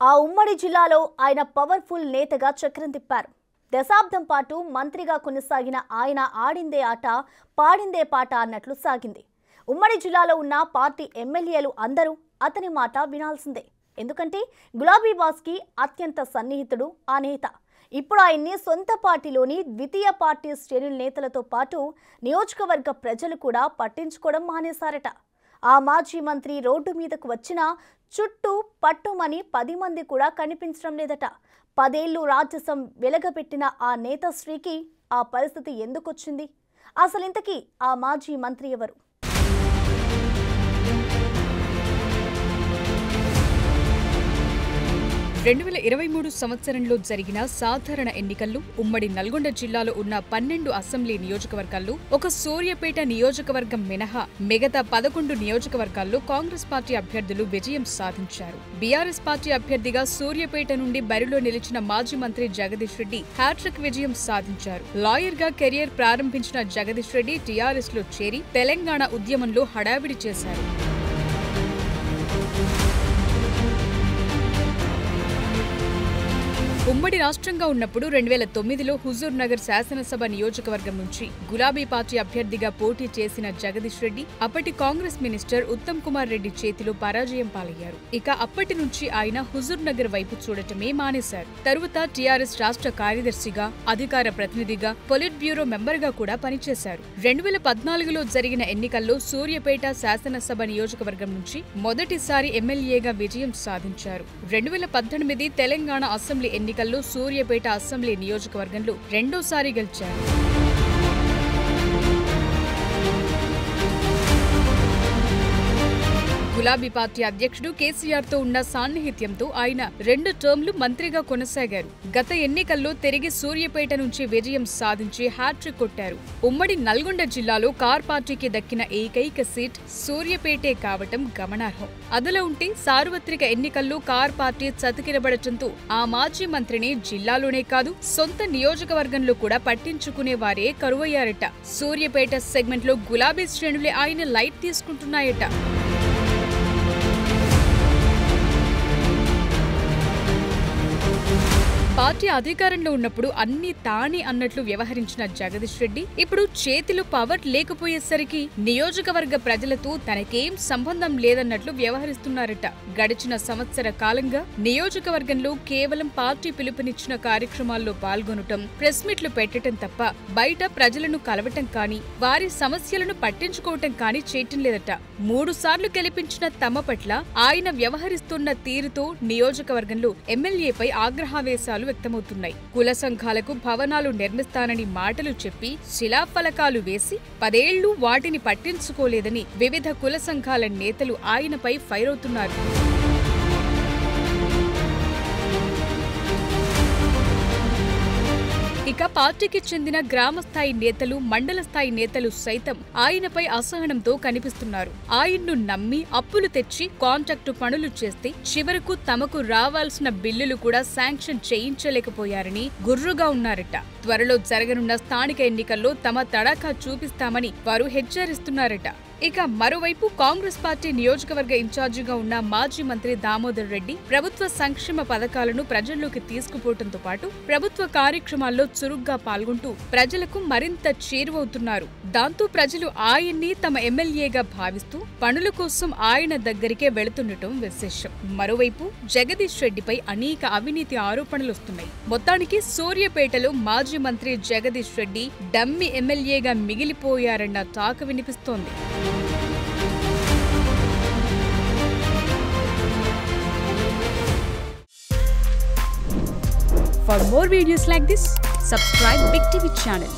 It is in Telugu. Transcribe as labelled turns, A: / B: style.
A: ఆ ఉమ్మడి జిల్లాలో ఆయన పవర్ఫుల్ నేతగా చక్రం తిప్పారు. దశాబ్దం పాటు మంత్రిగా కొనసాగిన ఆయన ఆడిందే ఆట, పాడిందే పాట అన్నట్లు సాగింది. ఉమ్మడి జిల్లాలో ఉన్న పార్టీ ఎమ్మెల్యేలు అందరూ అతని మాట వినాల్సిందే. ఎందుకంటే గులాబీ బాస్కి అత్యంత సన్నిహితుడు ఆ నేత. ఇప్పుడు ఆయన్ని సొంత పార్టీలోని ద్వితీయ పార్టీ శ్రేణుల నేతలతో పాటు నియోజకవర్గ ప్రజలు కూడా పట్టించుకోవడం మానేశారట. ఆ మాజీ మంత్రి రోడ్డు మీదకు వచ్చినా చుట్టూ పట్టుమని 10 మంది కూడా కనిపించడం లేదట. 10 ఏళ్లు రాజసం వెలగబెట్టిన ఆ నేతశ్రీకి ఆ పరిస్థితి ఎందుకొచ్చింది? అసలు ఇంతకీ ఆ మాజీ మంత్రి ఎవరు?
B: 2023 సంవత్సరంలో జరిగిన సాధారణ ఎన్నికల్లో ఉమ్మడి నల్గొండ జిల్లాలో ఉన్న 12 అసెంబ్లీ నియోజకవర్గాల్లో ఒక సూర్యాపేట నియోజకవర్గం మినహా మిగతా 11 నియోజకవర్గాల్లో కాంగ్రెస్ పార్టీ అభ్యర్థులు విజయం సాధించారు. బీఆర్ఎస్ పార్టీ అభ్యర్థిగా సూర్యాపేట నుండి బరిలో నిలిచిన మాజీ మంత్రి జగదీష్ రెడ్డి హ్యాట్రిక్ విజయం సాధించారు. లాయర్ గా కెరియర్ ప్రారంభించిన జగదీష్ రెడ్డి టీఆర్ఎస్ లో చేరి తెలంగాణ ఉద్యమంలో హడావిడి చేశారు. ఉమ్మడి రాష్ట్రంగా ఉన్నప్పుడు 2009లో హుజూర్ నగర్ శాసనసభ నియోజకవర్గం నుంచి గులాబీ పార్టీ అభ్యర్థిగా పోటీ చేసిన జగదీష్ రెడ్డి అప్పటి కాంగ్రెస్ మినిస్టర్ ఉత్తమ్ కుమార్ రెడ్డి చేతిలో పరాజయం పాలయ్యారు. ఇక అప్పటి నుంచి ఆయన హుజూర్ నగర్ వైపు చూడటమే మానేశారు. తరువాత టీఆర్ఎస్ రాష్ట్ర కార్యదర్శిగా, అధికార ప్రతినిధిగా, పొలిట్ బ్యూరో మెంబర్ గా కూడా పనిచేశారు. 2014లో జరిగిన ఎన్నికల్లో సూర్యాపేట శాసనసభ నియోజకవర్గం నుంచి మొదటిసారి ఎమ్మెల్యేగా విజయం సాధించారు. 2018 తెలంగాణ అసెంబ్లీ ఎన్నికల్లో సూర్యాపేట అసెంబ్లీ నియోజకవర్గంలో రెండోసారి గెలిచారు. గులాబీ పార్టీ అధ్యక్షుడు కేసీఆర్ తో ఉన్న సాన్నిహిత్యంతో ఆయన 2 టర్మ్లు మంత్రిగా కొనసాగారు. గత ఎన్నికల్లో తిరిగి సూర్యాపేట నుంచి విజయం సాధించి హ్యాట్రిక్ కొట్టారు. ఉమ్మడి నల్గొండ జిల్లాలో కార్ పార్టీకి దక్కిన ఏకైక సీట్ సూర్యాపేటే కావటం గమనార్హం. అదలా ఉంటే సార్వత్రిక ఎన్నికల్లో కార్ పార్టీ చతికిరబడటంతో ఆ మాజీ మంత్రిని జిల్లాలోనే కాదు సొంత నియోజకవర్గంలో కూడా పట్టించుకునే వారే కరువయ్యారట. సూర్యాపేట సెగ్మెంట్ లో గులాబీ శ్రేణులే ఆయన లైట్ తీసుకుంటున్నాయట. పార్టీ అధికారంలో ఉన్నప్పుడు అన్ని తానే అన్నట్లు వ్యవహరించిన జగదీష్ రెడ్డి ఇప్పుడు చేతిలో పవర్ లేకపోయేసరికి నియోజకవర్గ ప్రజలతో తనకేం సంబంధం లేదన్నట్లు వ్యవహరిస్తున్నారట. గడిచిన సంవత్సర కాలంగా నియోజకవర్గంలో కేవలం పార్టీ పిలుపునిచ్చిన కార్యక్రమాల్లో పాల్గొనటం, ప్రెస్ మీట్లు పెట్టడం తప్ప బయట ప్రజలను కలవటం కానీ, వారి సమస్యలను పట్టించుకోవటం కానీ చేయటం లేదట. 3 సార్లు గెలిపించిన తమ పట్ల ఆయన వ్యవహరిస్తున్న తీరుతో నియోజకవర్గంలో ఎమ్మెల్యేపై ఆగ్రహావేశాలు వ్యక్తమవుతున్నాయి. కుల సంఘాలకు భవనాలు నిర్మిస్తానని మాటలు చెప్పి శిలాఫలకాలు వేసి 10 ఏళ్లు వాటిని పట్టించుకోలేదని వివిధ కుల సంఘాల నేతలు ఆయనపై ఫైర్ అవుతున్నారు. ఇక పార్టీకి చెందిన గ్రామ స్థాయి నేతలు, మండల స్థాయి నేతలు సైతం ఆయనపై అసహనంతో కనిపిస్తున్నారు. ఆయన్ను నమ్మి అప్పులు తెచ్చి కాంట్రాక్టు పనులు చేస్తే చివరకు తమకు రావాల్సిన బిల్లులు కూడా శాంక్షన్ చేయించలేకపోయారని గుర్రుగా ఉన్నారట. త్వరలో జరగనున్న స్థానిక ఎన్నికల్లో తమ తడాఖా చూపిస్తామని వారు హెచ్చరిస్తున్నారట. ఇక మరోవైపు కాంగ్రెస్ పార్టీ నియోజకవర్గ ఇన్ఛార్జిగా ఉన్న మాజీ మంత్రి దామోదర్ రెడ్డి ప్రభుత్వ సంక్షేమ పథకాలను ప్రజల్లోకి తీసుకుపోవడంతో పాటు ప్రభుత్వ కార్యక్రమాల్లో చురుగ్గా పాల్గొంటూ ప్రజలకు మరింత చేరువవుతున్నారు. దాంతో ప్రజలు ఆయన్ని తమ ఎమ్మెల్యేగా భావిస్తూ పనుల కోసం ఆయన దగ్గరికే వెళుతుండటం విశేషం. మరోవైపు జగదీష్ రెడ్డిపై అనేక అవినీతి ఆరోపణలు వస్తున్నాయి. మొత్తానికి సూర్యాపేటలో మాజీ మంత్రి జగదీష్ రెడ్డి డమ్మి ఎమ్మెల్యేగా మిగిలిపోయారన్న టాక్ వినిపిస్తోంది. For more videos like this, subscribe Big TV channel.